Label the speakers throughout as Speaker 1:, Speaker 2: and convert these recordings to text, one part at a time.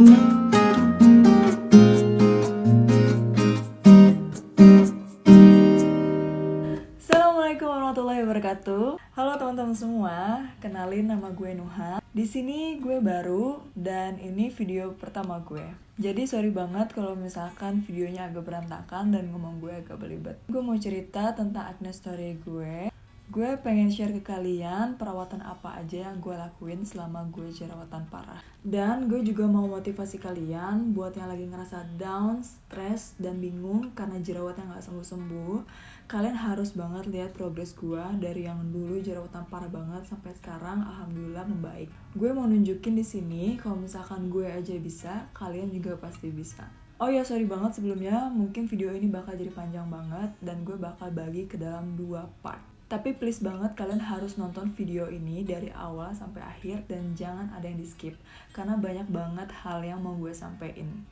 Speaker 1: Assalamualaikum warahmatullahi wabarakatuh. Halo teman-teman semua, kenalin nama gue Nuha. Di sini gue baru dan ini video pertama gue. Jadi sorry banget kalau misalkan videonya agak berantakan dan ngomong gue agak belibet. Gue mau cerita tentang acne story gue. Gue pengen share ke kalian perawatan apa aja yang gue lakuin selama gue jerawatan parah. Dan gue juga mau motivasi kalian buat yang lagi ngerasa down, stres, dan bingung karena jerawatnya gak sembuh-sembuh. Kalian harus banget lihat progres gue dari yang dulu jerawatan parah banget sampai sekarang alhamdulillah membaik. Gue mau nunjukin di sini kalau misalkan gue aja bisa, kalian juga pasti bisa. Oh ya, sorry banget sebelumnya, mungkin video ini bakal jadi panjang banget dan gue bakal bagi ke dalam 2 part. Tapi please banget kalian harus nonton video ini dari awal sampai akhir dan jangan ada yang di skip karena banyak banget hal yang mau gue sampein.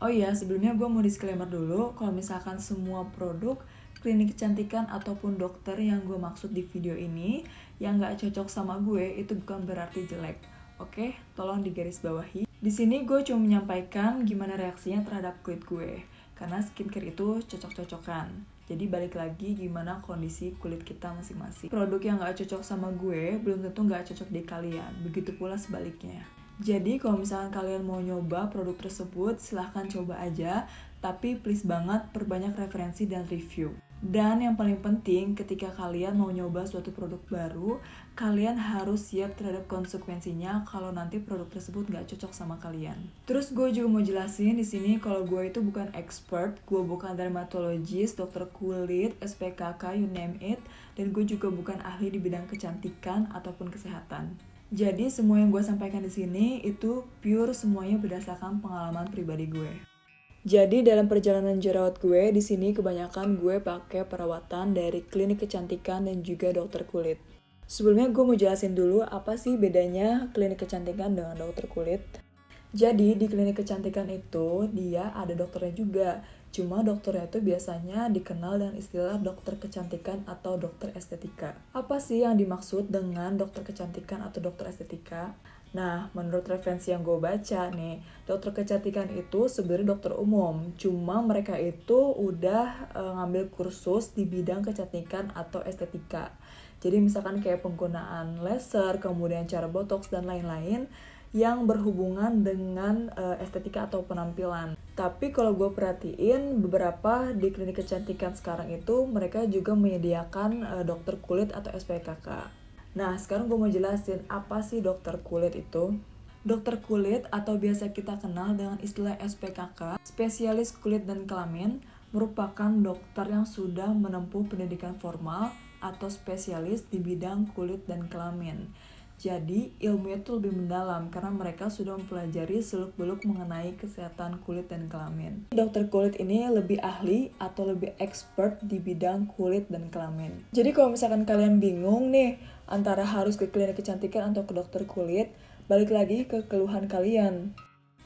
Speaker 1: Oh iya, sebelumnya gue mau disclaimer dulu kalau misalkan semua produk klinik kecantikan ataupun dokter yang gue maksud di video ini yang gak cocok sama gue itu bukan berarti jelek. Oke, tolong digarisbawahi. Di sini gue cuma menyampaikan gimana reaksinya terhadap kulit gue karena skincare itu cocok-cocokan. Jadi balik lagi gimana kondisi kulit kita masing-masing. Produk yang gak cocok sama gue belum tentu gak cocok di kalian. Begitu pula sebaliknya. Jadi kalau misalkan kalian mau nyoba produk tersebut silahkan coba aja. Tapi please banget perbanyak referensi dan review. Dan yang paling penting ketika kalian mau nyoba suatu produk baru, kalian harus siap terhadap konsekuensinya kalau nanti produk tersebut gak cocok sama kalian. Terus gue juga mau jelasin di sini kalau gue itu bukan expert, gue bukan dermatologis, dokter kulit, SPKK, you name it, dan gue juga bukan ahli di bidang kecantikan ataupun kesehatan. Jadi semua yang gue sampaikan di sini itu pure semuanya berdasarkan pengalaman pribadi gue. Jadi dalam perjalanan jerawat gue di sini kebanyakan gue pakai perawatan dari klinik kecantikan dan juga dokter kulit. Sebelumnya gue mau jelasin dulu apa sih bedanya klinik kecantikan dengan dokter kulit. Jadi di klinik kecantikan itu dia ada dokternya juga. Cuma dokternya itu biasanya dikenal dengan istilah dokter kecantikan atau dokter estetika. Apa sih yang dimaksud dengan dokter kecantikan atau dokter estetika? Nah, menurut referensi yang gue baca nih, dokter kecantikan itu sebenarnya dokter umum. Cuma mereka itu udah ngambil kursus di bidang kecantikan atau estetika. Jadi misalkan kayak penggunaan laser, kemudian cara botox dan lain-lain yang berhubungan dengan estetika atau penampilan. Tapi kalau gue perhatiin beberapa di klinik kecantikan sekarang itu mereka juga menyediakan dokter kulit atau SPKK. Nah, sekarang gue mau jelasin apa sih dokter kulit itu. Dokter kulit atau biasa kita kenal dengan istilah SPKK, spesialis kulit dan kelamin, merupakan dokter yang sudah menempuh pendidikan formal atau spesialis di bidang kulit dan kelamin. Jadi, ilmunya itu lebih mendalam karena mereka sudah mempelajari seluk-beluk mengenai kesehatan kulit dan kelamin. Dokter kulit ini lebih ahli atau lebih expert di bidang kulit dan kelamin. Jadi kalau misalkan kalian bingung nih antara harus ke klinik kecantikan atau ke dokter kulit, balik lagi ke keluhan kalian.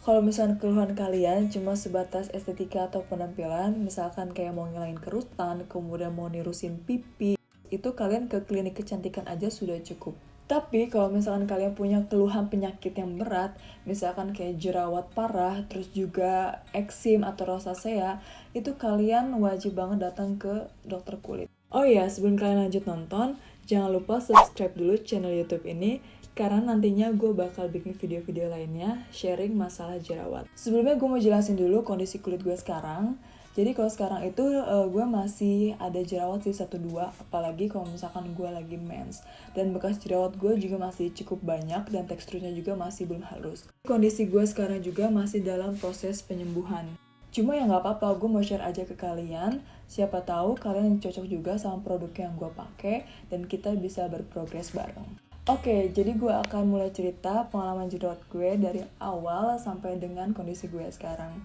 Speaker 1: Kalau misalkan keluhan kalian cuma sebatas estetika atau penampilan, misalkan kayak mau ngilangin kerutan, kemudian mau nirusin pipi, itu kalian ke klinik kecantikan aja sudah cukup. Tapi kalau misalkan kalian punya keluhan penyakit yang berat, misalkan kayak jerawat parah, terus juga eksim atau rosacea, itu kalian wajib banget datang ke dokter kulit. Oh iya, sebelum kalian lanjut nonton, jangan lupa subscribe dulu channel YouTube ini, karena nantinya gue bakal bikin video-video lainnya sharing masalah jerawat. Sebelumnya gue mau jelasin dulu kondisi kulit gue sekarang. Jadi kalau sekarang itu gue masih ada jerawat di 1-2, apalagi kalau misalkan gue lagi mens. Dan bekas jerawat gue juga masih cukup banyak dan teksturnya juga masih belum halus. Kondisi gue sekarang juga masih dalam proses penyembuhan. Cuma ya nggak apa-apa, gue mau share aja ke kalian. Siapa tahu kalian cocok juga sama produk yang gue pakai dan kita bisa berprogres bareng. Oke, jadi gue akan mulai cerita pengalaman jerawat gue dari awal sampai dengan kondisi gue sekarang.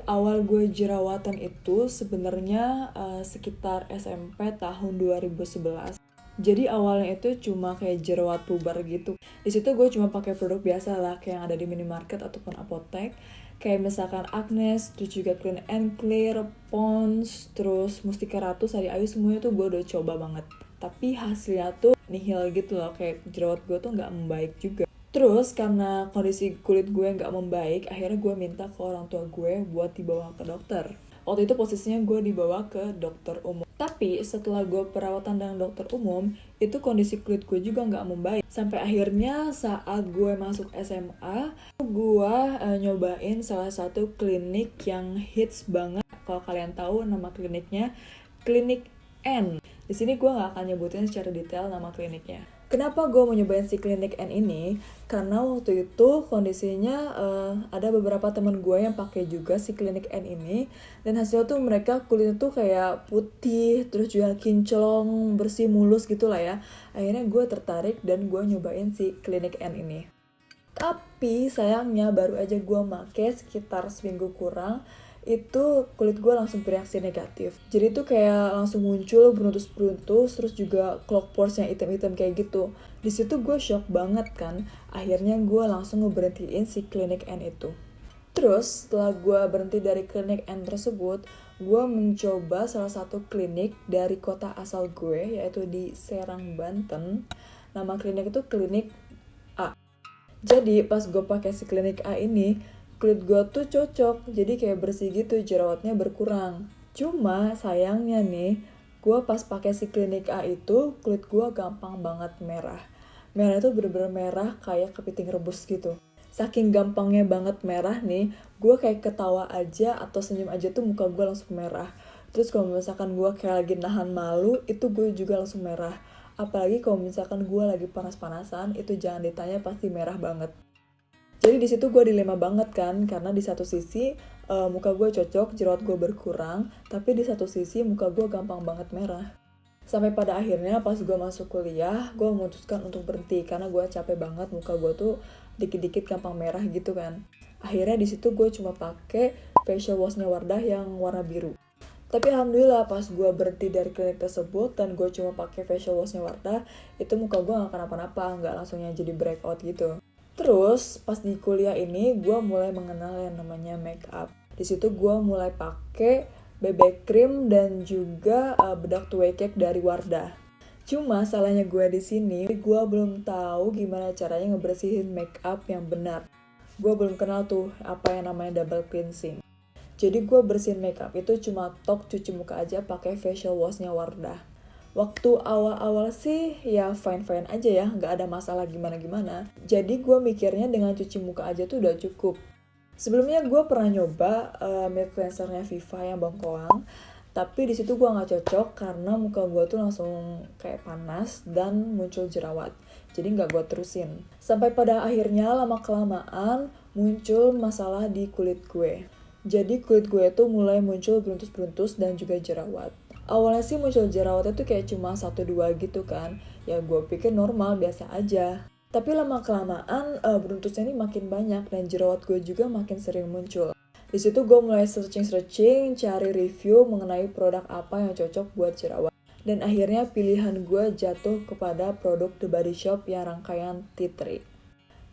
Speaker 1: Awal gue jerawatan itu sebenarnya sekitar SMP tahun 2011. Jadi awalnya itu cuma kayak jerawat puber gitu. Di situ gue cuma pakai produk biasa lah kayak yang ada di minimarket ataupun apotek. Kayak misalkan Agnes, terus juga Clean and Clear, Pond's, terus Mustika Ratu, Sari Ayu, semuanya tuh gue udah coba banget. Tapi hasilnya tuh nihil gitu loh, kayak jerawat gue tuh nggak membaik juga. Terus karena kondisi kulit gue nggak membaik, akhirnya gue minta ke orang tua gue buat dibawa ke dokter. Waktu itu posisinya gue dibawa ke dokter umum. Tapi setelah gue perawatan dengan dokter umum, itu kondisi kulit gue juga nggak membaik. Sampai akhirnya saat gue masuk SMA, gue nyobain salah satu klinik yang hits banget. Kalau kalian tahu nama kliniknya, Klinik N. Di sini gue nggak akan nyebutin secara detail nama kliniknya. Kenapa gue mau nyobain si Klinik N ini? Karena waktu itu kondisinya ada beberapa temen gue yang pakai juga si Klinik N ini, dan hasilnya tuh mereka kulitnya tuh kayak putih, terus juga kinclong, bersih, mulus gitu lah ya. Akhirnya gue tertarik dan gue nyobain si Klinik N ini. Tapi sayangnya baru aja gue make sekitar seminggu kurang, itu kulit gue langsung bereaksi negatif. Jadi tuh kayak langsung muncul beruntus-beruntus, terus juga cloak pores yang hitam-hitam kayak gitu. Di situ gue shock banget kan. Akhirnya gue langsung ngeberhentiin si Klinik N itu. Terus setelah gue berhenti dari Klinik N tersebut, gue mencoba salah satu klinik dari kota asal gue, yaitu di Serang, Banten. Nama klinik itu Klinik A. Jadi pas gue pakai si Klinik A ini, kulit gue tuh cocok, jadi kayak bersih gitu, jerawatnya berkurang. Cuma sayangnya nih, gue pas pakai si Klinik A itu, kulit gue gampang banget merah. Merah itu bener-bener merah kayak kepiting rebus gitu. Saking gampangnya banget merah nih, gue kayak ketawa aja atau senyum aja tuh muka gue langsung merah. Terus kalau misalkan gue kayak lagi nahan malu, itu gue juga langsung merah. Apalagi kalau misalkan gue lagi panas-panasan, itu jangan ditanya, pasti merah banget. Jadi di situ gue dilema banget kan, karena di satu sisi muka gue cocok, jerawat gue berkurang, tapi di satu sisi muka gue gampang banget merah. Sampai pada akhirnya pas gue masuk kuliah, gue memutuskan untuk berhenti karena gue capek banget, muka gue tuh dikit-dikit gampang merah gitu kan. Akhirnya di situ gue cuma pakai facial washnya Wardah yang warna biru. Tapi alhamdulillah pas gue berhenti dari klinik tersebut dan gue cuma pakai facial washnya Wardah, itu muka gue gak kenapa-napa, gak langsung yang jadi breakout gitu. Terus pas di kuliah ini gue mulai mengenal yang namanya make up. Di situ gue mulai pakai BB cream dan juga bedak 2 cake dari Wardah. Cuma salahnya gue di sini, gue belum tahu gimana caranya ngebersihin make up yang benar. Gue belum kenal tuh apa yang namanya double cleansing. Jadi gue bersihin makeup itu cuma cuci muka aja pakai facial washnya Wardah. Waktu awal-awal sih ya fine-fine aja ya, nggak ada masalah gimana-gimana. Jadi gue mikirnya dengan cuci muka aja tuh udah cukup. Sebelumnya gue pernah nyoba milk cleansernya Viva yang bengkoang, tapi di situ gue nggak cocok karena muka gue tuh langsung kayak panas dan muncul jerawat. Jadi nggak gue terusin. Sampai pada akhirnya lama-kelamaan muncul masalah di kulit gue. Jadi kulit gue tuh mulai muncul beruntus-beruntus dan juga jerawat. Awalnya sih muncul jerawatnya tuh kayak cuma 1-2 gitu kan. Ya gue pikir normal, biasa aja. Tapi lama-kelamaan beruntusnya ini makin banyak dan jerawat gue juga makin sering muncul. Di situ gue mulai searching, cari review mengenai produk apa yang cocok buat jerawat. Dan akhirnya pilihan gue jatuh kepada produk The Body Shop yang rangkaian tea tree.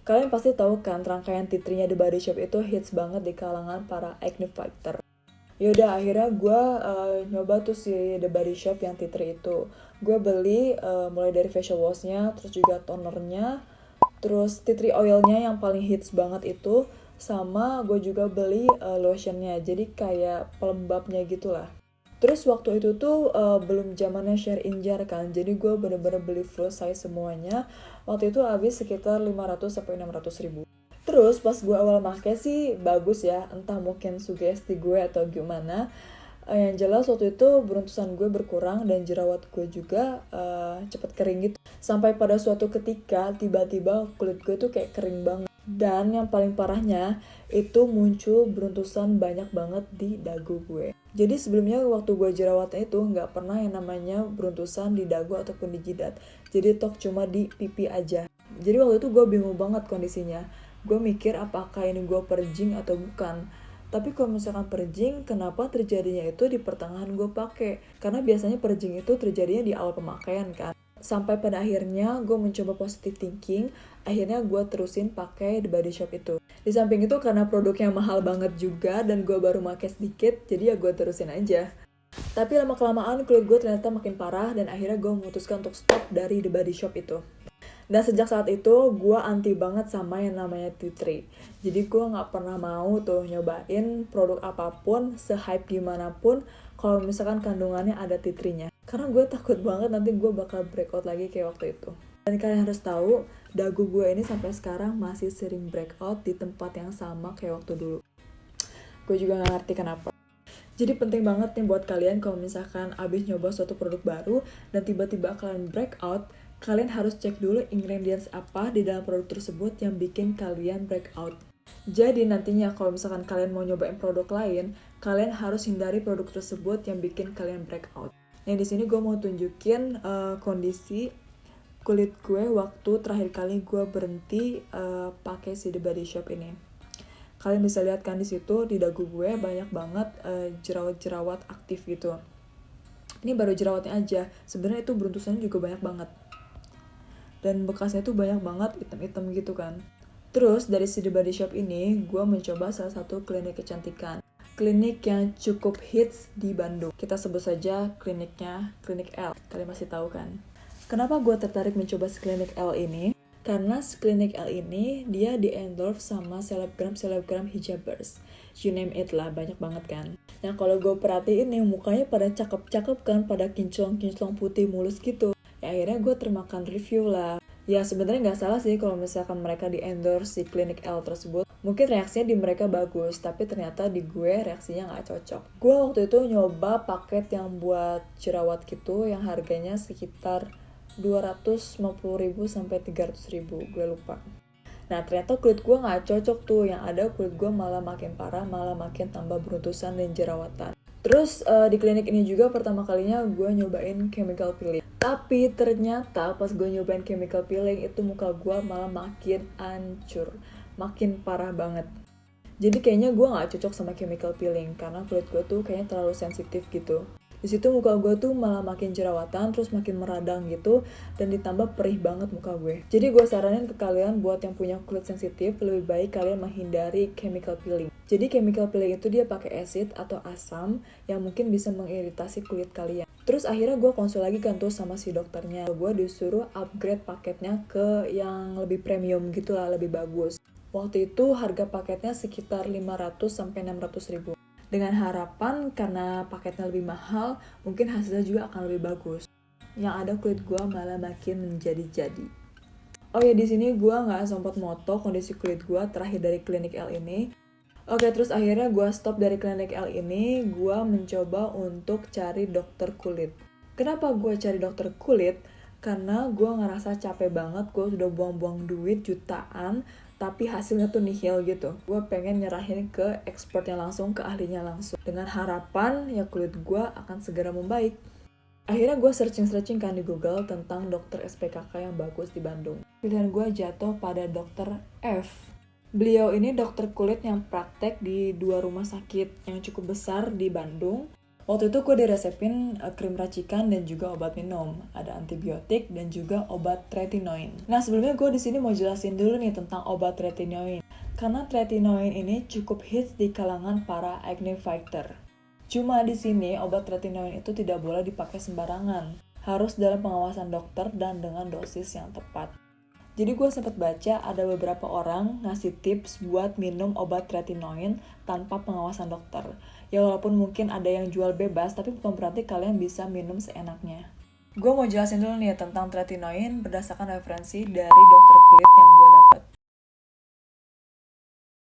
Speaker 1: Kalian pasti tahu kan rangkaian tea tree-nya The Body Shop itu hits banget di kalangan para acne fighter. Yaudah akhirnya gue nyoba tuh si The Body Shop yang tea tree itu. Gue beli mulai dari facial washnya, terus juga tonernya, terus tea tree oilnya yang paling hits banget itu, sama gue juga beli lotionnya, jadi kayak pelembabnya gitulah. Terus waktu itu tuh belum zamannya share in jar kan, jadi gue bener-bener beli full size semuanya. Waktu itu habis sekitar 500-600 ribu. Terus pas gue awal make sih bagus ya, entah mungkin sugesti gue atau gimana. Yang jelas waktu itu beruntusan gue berkurang dan jerawat gue juga cepet kering gitu. Sampai pada suatu ketika tiba-tiba kulit gue tuh kayak kering banget. Dan yang paling parahnya itu muncul beruntusan banyak banget di dagu gue. Jadi sebelumnya waktu gue jerawatnya itu nggak pernah yang namanya beruntusan di dagu ataupun di jidat. Jadi cuma di pipi aja. Jadi waktu itu gue bingung banget kondisinya. Gue mikir apakah ini gue purging atau bukan. Tapi kalau misalkan purging, kenapa terjadinya itu di pertengahan gue pakai? Karena biasanya purging itu terjadinya di awal pemakaian kan. Sampai pada akhirnya gue mencoba positive thinking, akhirnya gue terusin pakai The Body Shop itu. Di samping itu karena produknya mahal banget juga dan gue baru pakai sedikit, jadi ya gue terusin aja. Tapi lama-kelamaan kulit gue ternyata makin parah dan akhirnya gue memutuskan untuk stop dari The Body Shop itu. Dan sejak saat itu gue anti banget sama yang namanya tea tree. Jadi gue gak pernah mau tuh nyobain produk apapun, se-hype gimana pun, kalau misalkan kandungannya ada tea tree-nya. Karena gue takut banget nanti gue bakal breakout lagi kayak waktu itu. Dan kalian harus tahu, dagu gue ini sampai sekarang masih sering breakout di tempat yang sama kayak waktu dulu. Gue juga gak ngerti kenapa. Jadi penting banget nih buat kalian kalau misalkan abis nyoba suatu produk baru dan tiba-tiba kalian breakout, kalian harus cek dulu ingredients apa di dalam produk tersebut yang bikin kalian breakout. Jadi nantinya kalau misalkan kalian mau nyobain produk lain, kalian harus hindari produk tersebut yang bikin kalian breakout. Yang di sini gue mau tunjukin kondisi kulit gue waktu terakhir kali gue berhenti pakai si The Body Shop ini. Kalian bisa lihat kan di situ di dagu gue banyak banget jerawat-jerawat aktif gitu. Ini baru jerawatnya aja. Sebenarnya itu beruntusannya juga banyak banget. Dan bekasnya tuh banyak banget hitam-hitam gitu kan. Terus dari si The Body Shop ini gue mencoba salah satu klinik kecantikan. Klinik yang cukup hits di Bandung. Kita sebut saja kliniknya Klinik L. Kalian masih tahu kan? Kenapa gue tertarik mencoba si Klinik L ini? Karena Klinik L ini dia di-endorse sama selebgram hijabers. You name it lah, banyak banget kan. Nah kalau gue perhatiin nih mukanya pada cakep-cakep kan, pada kinclong-kinclong putih mulus gitu. Ya akhirnya gue termakan review lah. Ya sebenarnya nggak salah sih kalau misalkan mereka di-endorse si Klinik L tersebut. Mungkin reaksinya di mereka bagus, tapi ternyata di gue reaksinya nggak cocok. Gue waktu itu nyoba paket yang buat jerawat gitu, yang harganya sekitar 250.000 sampai 300.000, gue lupa. Nah ternyata kulit gue gak cocok tuh, yang ada kulit gue malah makin parah, malah makin tambah beruntusan dan jerawatan. Terus di klinik ini juga pertama kalinya gue nyobain chemical peeling. Tapi ternyata pas gue nyobain chemical peeling itu muka gue malah makin hancur, makin parah banget. Jadi kayaknya gue gak cocok sama chemical peeling karena kulit gue tuh kayaknya terlalu sensitif gitu. Di situ muka gue tuh malah makin jerawatan, terus makin meradang gitu, dan ditambah perih banget muka gue. Jadi gue saranin ke kalian buat yang punya kulit sensitif, lebih baik kalian menghindari chemical peeling. Jadi chemical peeling itu dia pakai acid atau asam yang mungkin bisa mengiritasi kulit kalian. Terus akhirnya gue konsul lagi kan tuh sama si dokternya. Gue disuruh upgrade paketnya ke yang lebih premium gitu lah, lebih bagus. Waktu itu harga paketnya sekitar 500-600 ribu. Dengan harapan karena paketnya lebih mahal, mungkin hasilnya juga akan lebih bagus. Yang ada kulit gue malah makin menjadi-jadi. Oh ya, di sini gue nggak sempat moto kondisi kulit gue terakhir dari Klinik L ini. Oke, terus akhirnya gue stop dari Klinik L ini, gue mencoba untuk cari dokter kulit. Kenapa gue cari dokter kulit? Karena gue ngerasa capek banget, gue sudah buang-buang duit jutaan, tapi hasilnya tuh nihil gitu. Gue pengen nyerahin ke expertnya langsung, ke ahlinya langsung. Dengan harapan ya kulit gue akan segera membaik. Akhirnya gue searching kan di Google tentang dokter SPKK yang bagus di Bandung. Pilihan gue jatuh pada dokter F. Beliau ini dokter kulit yang praktek di 2 rumah sakit yang cukup besar di Bandung. Waktu itu gue diresepin krim racikan dan juga obat minum. Ada antibiotik dan juga obat tretinoin. Nah sebelumnya gue di sini mau jelasin dulu nih tentang obat tretinoin. Karena tretinoin ini cukup hits di kalangan para acne fighter. Cuma di sini obat tretinoin itu tidak boleh dipakai sembarangan. Harus dalam pengawasan dokter dan dengan dosis yang tepat. Jadi gue sempat baca ada beberapa orang ngasih tips buat minum obat tretinoin tanpa pengawasan dokter. Ya walaupun mungkin ada yang jual bebas, tapi bukan berarti kalian bisa minum seenaknya. Gue mau jelasin dulu nih tentang tretinoin berdasarkan referensi dari dokter kulit yang gue dapat.